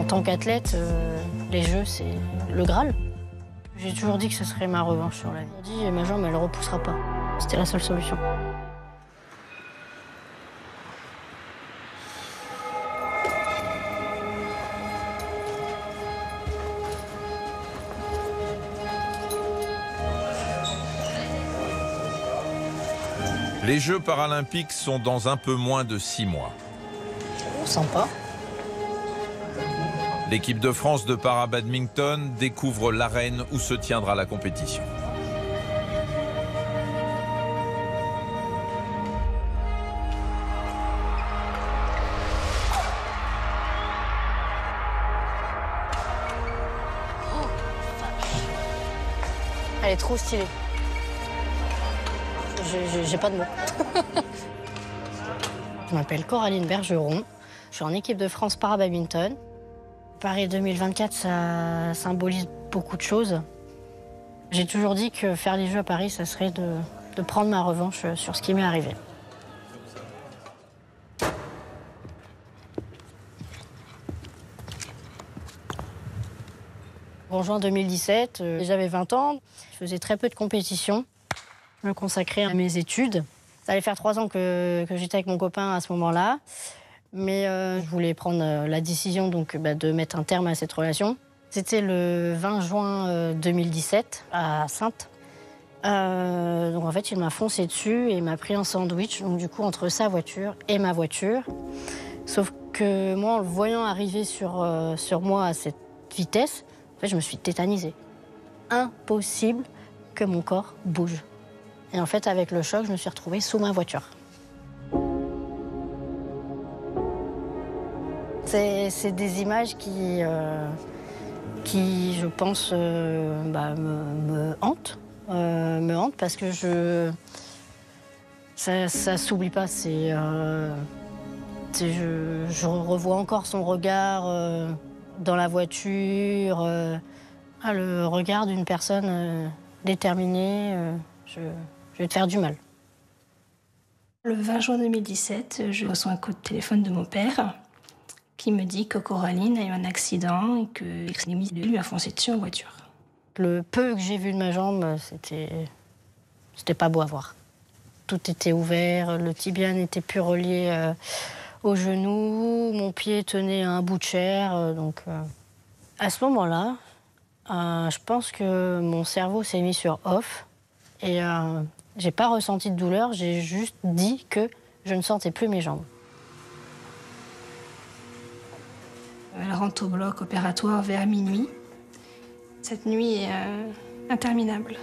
En tant qu'athlète, les Jeux, c'est le Graal. J'ai toujours dit que ce serait ma revanche sur la vie. J'ai dit, ma jambe, elle ne repoussera pas. C'était la seule solution. Les Jeux paralympiques sont dans un peu moins de 6 mois. Sympa. L'équipe de France de para-badminton découvre l'arène où se tiendra la compétition. Elle est trop stylée. J'ai pas de mots. Je m'appelle Coraline Bergeron. Je suis en équipe de France para-badminton. Paris 2024, ça symbolise beaucoup de choses. J'ai toujours dit que faire les Jeux à Paris, ça serait de prendre ma revanche sur ce qui m'est arrivé. En juin 2017, j'avais 20 ans. Je faisais très peu de compétitions. Je me consacrais à mes études. Ça allait faire 3 ans que j'étais avec mon copain à ce moment-là. Mais je voulais prendre la décision de mettre un terme à cette relation. C'était le 20 juin 2017 à Saintes. Donc en fait, il m'a foncé dessus et m'a pris en sandwich, donc du coup entre sa voiture et ma voiture. Sauf que moi, en le voyant arriver sur moi à cette vitesse, en fait, je me suis tétanisée. Impossible que mon corps bouge. Et en fait, avec le choc, je me suis retrouvée sous ma voiture. C'est des images qui je pense, me hantent. Me hantent parce que ça s'oublie pas. Je revois encore son regard dans la voiture, le regard d'une personne déterminée. Je vais te faire du mal. Le 20 juin 2017, je reçois un coup de téléphone de mon père qui me dit que Coraline a eu un accident et que l'extrémité lui a foncé dessus en voiture. Le peu que j'ai vu de ma jambe, c'était pas beau à voir. Tout était ouvert, le tibia n'était plus relié au genou, mon pied tenait à un bout de chair. À ce moment-là, je pense que mon cerveau s'est mis sur off et j'ai pas ressenti de douleur, j'ai juste dit que je ne sentais plus mes jambes. Elle rentre au bloc opératoire vers minuit. Cette nuit est interminable.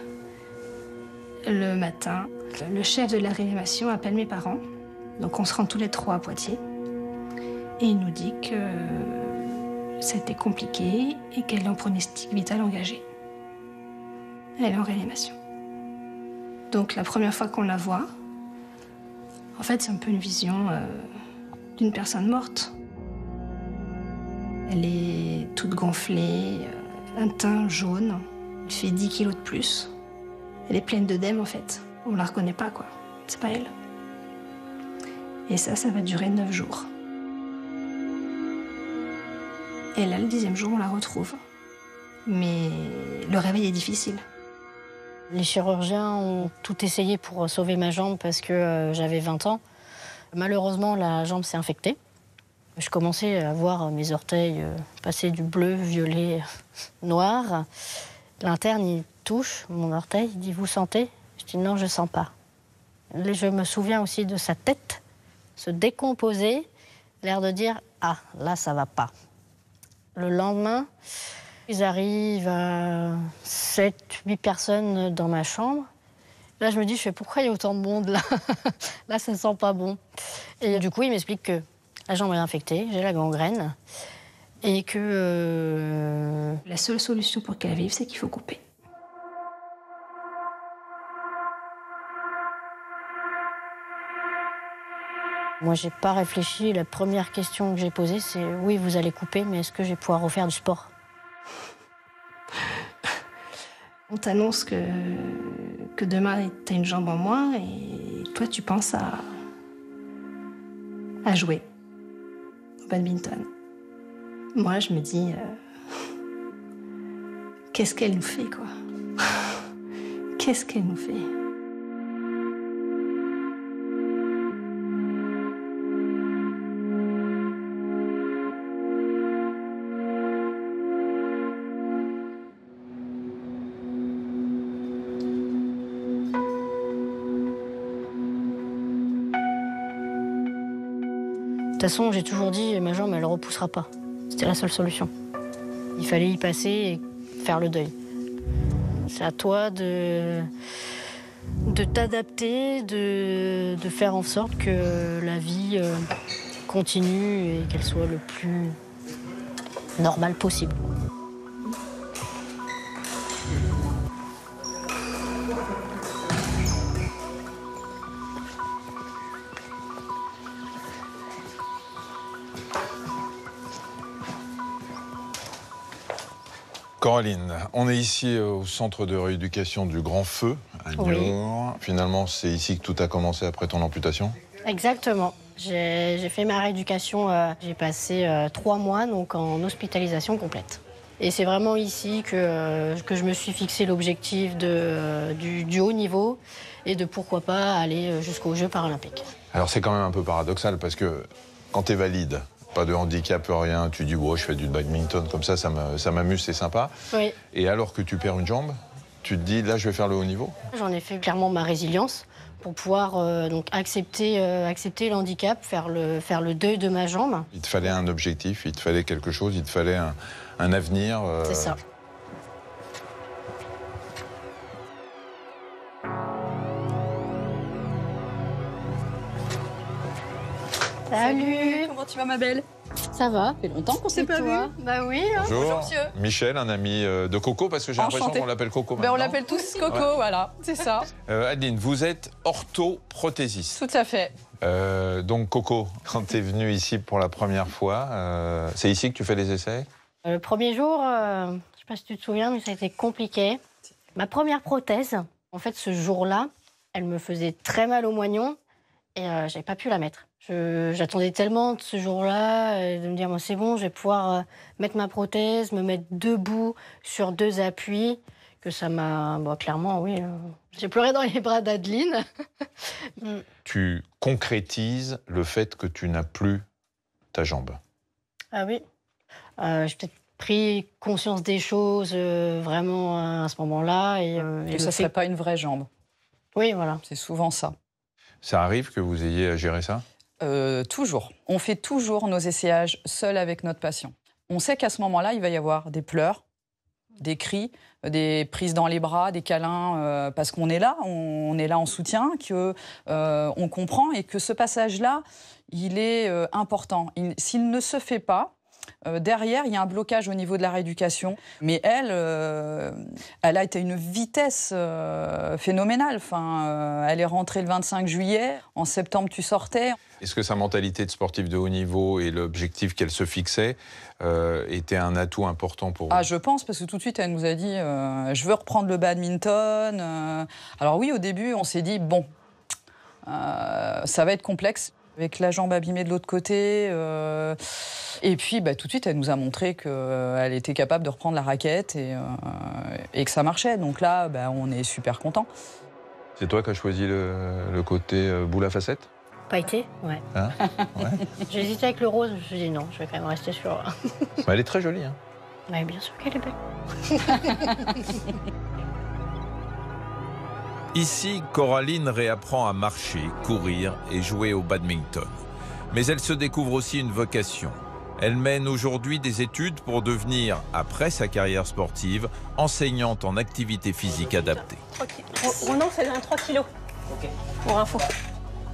Le matin, le chef de la réanimation appelle mes parents. Donc on se rend tous les 3 à Poitiers. Et il nous dit que c'était compliqué et qu'elle est en pronostic vital engagé. Elle est en réanimation. Donc la première fois qu'on la voit, en fait c'est un peu une vision d'une personne morte. Elle est toute gonflée, un teint jaune, elle fait 10 kilos de plus. Elle est pleine d'œdème en fait. On la reconnaît pas quoi, c'est pas elle. Et ça va durer 9 jours. Et là, le 10e jour, on la retrouve. Mais le réveil est difficile. Les chirurgiens ont tout essayé pour sauver ma jambe parce que j'avais 20 ans. Malheureusement, la jambe s'est infectée. Je commençais à voir mes orteils passer du bleu, violet, noir. L'interne, il touche mon orteil, il dit « Vous sentez ?» Je dis « Non, je ne sens pas ». Je me souviens aussi de sa tête se décomposer, l'air de dire « Ah, là, ça ne va pas ». Le lendemain, ils arrivent à 7-8 personnes dans ma chambre. Là, je me dis « Pourquoi il y a autant de monde là ?» Là, ça ne sent pas bon. Et du coup, ils m'expliquent que la jambe est infectée, j'ai la gangrène, et que... La seule solution pour qu'elle vive, c'est qu'il faut couper. Moi, j'ai pas réfléchi. La première question que j'ai posée, c'est « Oui, vous allez couper, mais est-ce que je vais pouvoir refaire du sport ?» On t'annonce que demain, t'as une jambe en moins, et toi, tu penses à jouer au badminton. Moi, je me dis, qu'est-ce qu'elle nous fait, quoi? Qu'est-ce qu'elle nous fait? De toute façon, j'ai toujours dit, ma jambe, elle ne repoussera pas. C'était la seule solution. Il fallait y passer et faire le deuil. C'est à toi de t'adapter, de faire en sorte que la vie continue et qu'elle soit le plus normale possible. Coraline, on est ici au centre de rééducation du Grand Feu, à Niort. Oui. Finalement, c'est ici que tout a commencé après ton amputation? Exactement. J'ai fait ma rééducation, j'ai passé 3 mois donc en hospitalisation complète. Et c'est vraiment ici que je me suis fixé l'objectif du haut niveau et de pourquoi pas aller jusqu'aux Jeux paralympiques. Alors c'est quand même un peu paradoxal parce que quand tu es valide, pas de handicap, rien, tu dis oh, je fais du badminton comme ça m'amuse, c'est sympa. Oui. Et alors que tu perds une jambe, tu te dis là je vais faire le haut niveau? J'en ai fait clairement ma résilience pour pouvoir donc accepter le handicap, faire le deuil de ma jambe. Il te fallait un objectif, il te fallait quelque chose, il te fallait un avenir. C'est ça. Salut. Comment tu vas, ma belle? Ça va. Ça fait longtemps qu'on s'est pas vu. Bah oui. Hein. Bonjour, monsieur. Michel, un ami de Coco, parce que j'ai l'impression qu'on l'appelle Coco maintenant. On l'appelle tous Coco, ouais. Voilà, c'est ça. Adeline, vous êtes orthoprothésiste. Tout à fait. Donc Coco, quand tu es venue ici pour la première fois, c'est ici que tu fais les essais? Le premier jour, je sais pas si tu te souviens, mais ça a été compliqué. Ma première prothèse, en fait, ce jour-là, elle me faisait très mal au moignon et j'avais pas pu la mettre. J'attendais tellement de ce jour-là, de me dire, moi, c'est bon, je vais pouvoir mettre ma prothèse, me mettre debout sur 2 appuis, que ça m'a... Bon, clairement, oui, j'ai pleuré dans les bras d'Adeline. Tu concrétises le fait que tu n'as plus ta jambe. Ah oui. J'ai peut-être pris conscience des choses vraiment à ce moment-là. Et ça ne serait pas une vraie jambe. Oui, voilà. C'est souvent ça. Ça arrive que vous ayez à gérer ça? Toujours. On fait toujours nos essayages seuls avec notre patient. On sait qu'à ce moment-là, il va y avoir des pleurs, des cris, des prises dans les bras, des câlins, parce qu'on est là en soutien, qu'on comprend et que ce passage-là, il est important. S'il ne se fait pas, derrière, il y a un blocage au niveau de la rééducation. Mais elle a été à une vitesse phénoménale. Enfin, elle est rentrée le 25 juillet. En septembre, tu sortais. Est-ce que sa mentalité de sportive de haut niveau et l'objectif qu'elle se fixait était un atout important pour vous? Ah, je pense, parce que tout de suite, elle nous a dit je veux reprendre le badminton. Alors oui, au début, on s'est dit bon, ça va être complexe. Avec la jambe abîmée de l'autre côté. Et puis, tout de suite, elle nous a montré qu'elle était capable de reprendre la raquette et que ça marchait. Donc là, on est super contents. C'est toi qui as choisi le côté boule à facettes? Pailleté, ouais. Hein? Ouais. J'ai hésité avec le rose, je me suis dit non, je vais quand même rester sur... Elle est très jolie, hein? Ouais, bien sûr qu'elle est belle. Ici, Coraline réapprend à marcher, courir et jouer au badminton. Mais elle se découvre aussi une vocation. Elle mène aujourd'hui des études pour devenir, après sa carrière sportive, enseignante en activité physique adaptée. Ronan, c'est un 3 kilos. Ok. Pour info.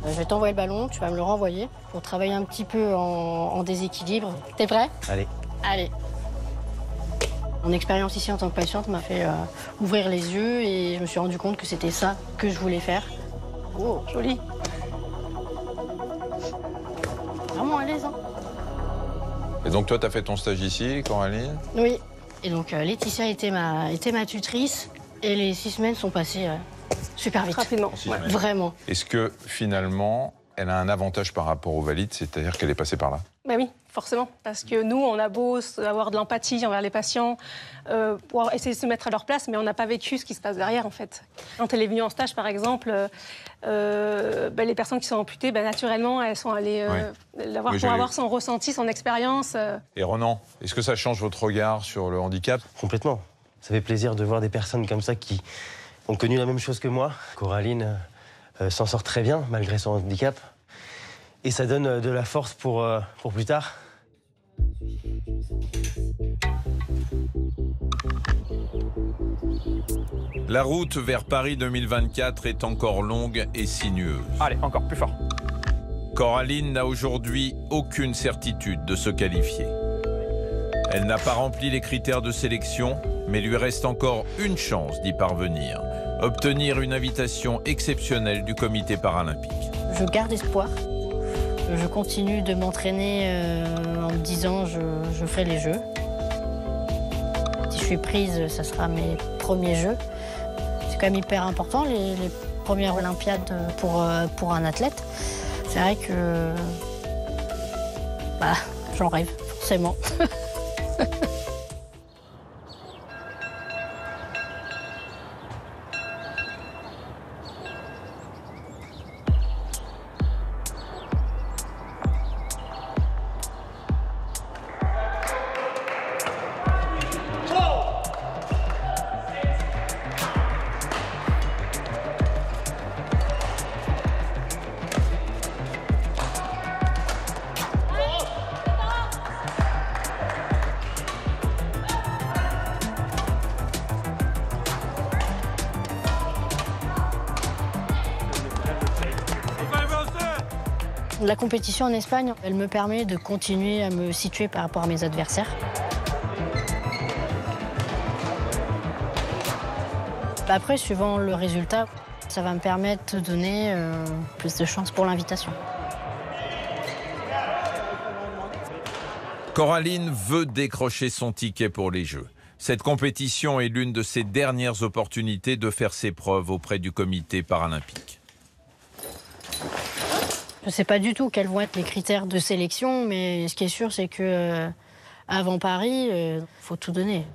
Je vais t'envoyer le ballon, tu vas me le renvoyer pour travailler un petit peu en déséquilibre. T'es prêt? Allez. Allez. Mon expérience ici en tant que patiente m'a fait ouvrir les yeux et je me suis rendu compte que c'était ça que je voulais faire. Oh, joli. Vraiment à l'aise, hein. Et donc toi, tu as fait ton stage ici, Coraline? Oui. Et donc Laetitia était ma tutrice et les 6 semaines sont passées super vite. Rapidement. Ouais, vraiment. Est-ce que finalement, elle a un avantage par rapport aux valides, c'est-à-dire qu'elle est passée par là? Oui, forcément. Parce que nous, on a beau avoir de l'empathie envers les patients, pour essayer de se mettre à leur place, mais on n'a pas vécu ce qui se passe derrière, en fait. Quand elle est venue en stage, par exemple, les personnes qui sont amputées, naturellement, elles sont allées pour avoir son ressenti, son expérience. Et Ronan, est-ce que ça change votre regard sur le handicap? Complètement. Ça fait plaisir de voir des personnes comme ça qui ont connu la même chose que moi. Coraline s'en sort très bien, malgré son handicap. Et ça donne de la force pour plus tard. La route vers Paris 2024 est encore longue et sinueuse. Allez, encore plus fort. Coraline n'a aujourd'hui aucune certitude de se qualifier. Elle n'a pas rempli les critères de sélection, mais lui reste encore une chance d'y parvenir. Obtenir une invitation exceptionnelle du comité paralympique. Je garde espoir. Je continue de m'entraîner en me disant je ferai les Jeux. Si je suis prise, ça sera mes premiers Jeux. C'est quand même hyper important, les premières Olympiades pour un athlète. C'est vrai que j'en rêve, forcément. La compétition en Espagne, elle me permet de continuer à me situer par rapport à mes adversaires. Après, suivant le résultat, ça va me permettre de donner plus de chances pour l'invitation. Coraline veut décrocher son ticket pour les Jeux. Cette compétition est l'une de ses dernières opportunités de faire ses preuves auprès du comité paralympique. Je ne sais pas du tout quels vont être les critères de sélection, mais ce qui est sûr, c'est que avant Paris, il faut tout donner.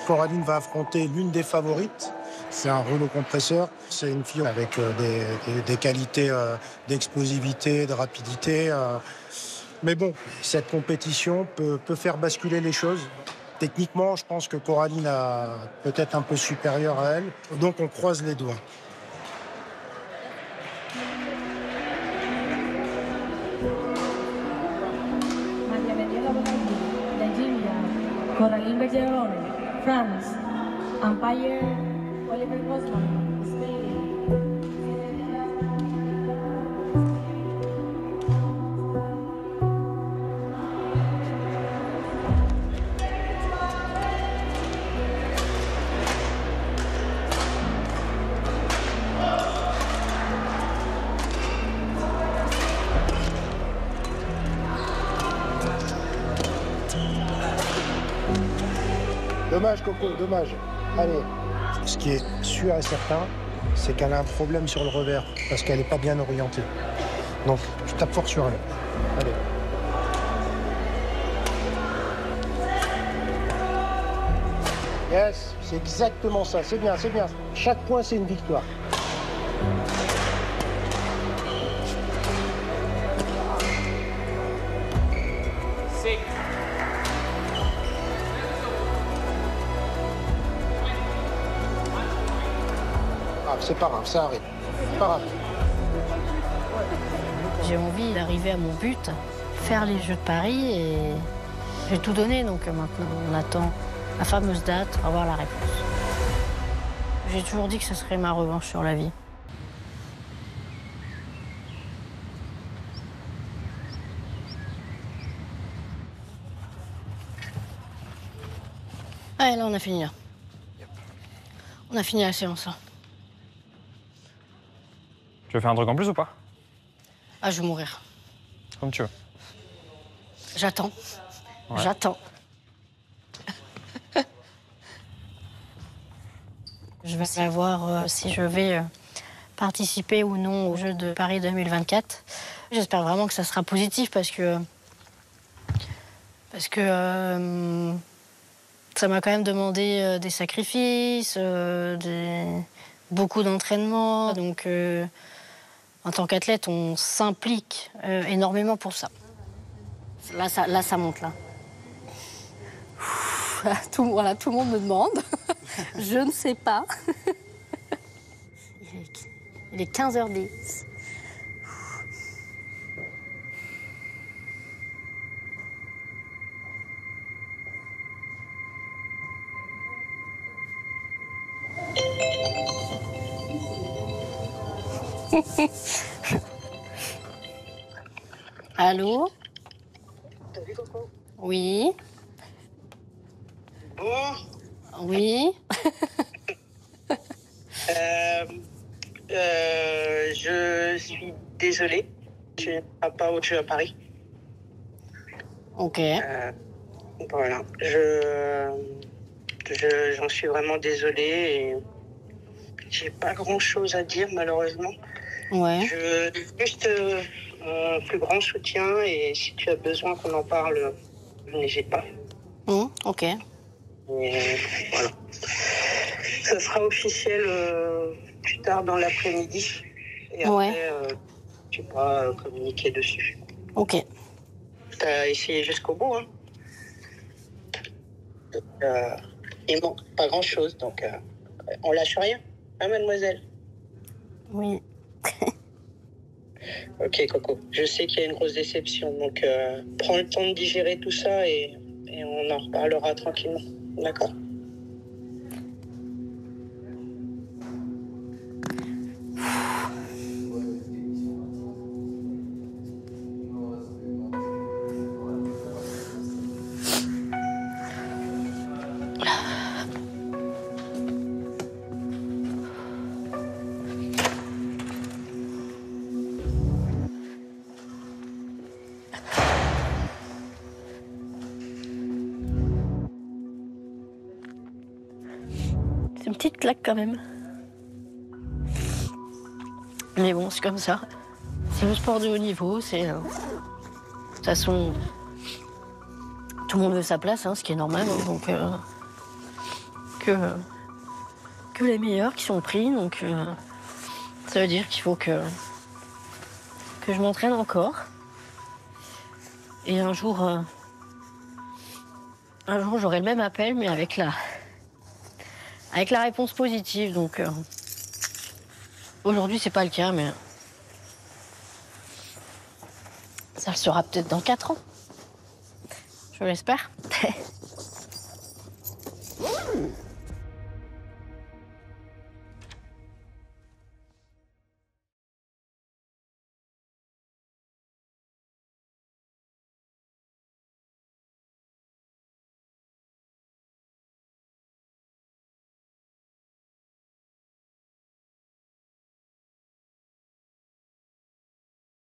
Coraline va affronter l'une des favorites. C'est un rouleau compresseur. C'est une fille avec des qualités d'explosivité, de rapidité. Mais bon, cette compétition peut faire basculer les choses. Techniquement, je pense que Coraline est peut-être un peu supérieure à elle. Donc on croise les doigts. Coraline Bergerone, France. Empire, Oliver Bosman, Spain. Dommage, Coco, dommage. Allez. Ce qui est sûr et certain, c'est qu'elle a un problème sur le revers, parce qu'elle n'est pas bien orientée. Donc, je tape fort sur elle. Allez. Yes, c'est exactement ça. C'est bien, c'est bien. Chaque point, c'est une victoire. C'est pas grave, ça arrive. C'est pas grave. J'ai envie d'arriver à mon but, faire les Jeux de Paris et j'ai tout donné. Donc maintenant, on attend la fameuse date pour avoir la réponse. J'ai toujours dit que ce serait ma revanche sur la vie. Ah, là, on a fini, là. On a fini la séance, là. Tu veux faire un truc en plus ou pas? Ah, je vais mourir. Comme tu veux. J'attends. Ouais. J'attends. Je vais savoir si je vais participer ou non aux Jeux de Paris 2024. J'espère vraiment que ça sera positif parce que ça m'a quand même demandé des sacrifices, beaucoup d'entraînement. Donc, en tant qu'athlète, on s'implique énormément pour ça. Là, ça monte, là. Tout le monde me demande. Je ne sais pas. Il est 15h10. Allô? Salut Coco. Oui. Bon. Oui. Je suis désolée. Tu n'as pas aux Jeux à Paris. Ok. Voilà. J'en suis vraiment désolée et j'ai pas grand-chose à dire malheureusement. Ouais. Je veux juste mon plus grand soutien et si tu as besoin qu'on en parle, n'hésite pas. Ok. Et voilà. Ça sera officiel plus tard dans l'après-midi. Et après, tu pourras communiquer dessus. Ok. T'as essayé jusqu'au bout, hein. Il manque pas grand-chose, donc on lâche rien, hein, mademoiselle? Oui. Ok, Coco. Je sais qu'il y a une grosse déception, donc prends le temps de digérer tout ça et on en reparlera tranquillement. D'accord? C'est une petite claque quand même. Mais bon, c'est comme ça. C'est le sport de haut niveau, c'est... de toute façon, tout le monde veut sa place, hein, ce qui est normal. Hein, donc, que les meilleurs qui sont pris. Donc, ça veut dire qu'il faut que je m'entraîne encore. Et un jour j'aurai le même appel, mais avec la réponse positive. Donc, aujourd'hui, c'est pas le cas, mais ça le sera peut-être dans 4 ans. Je l'espère.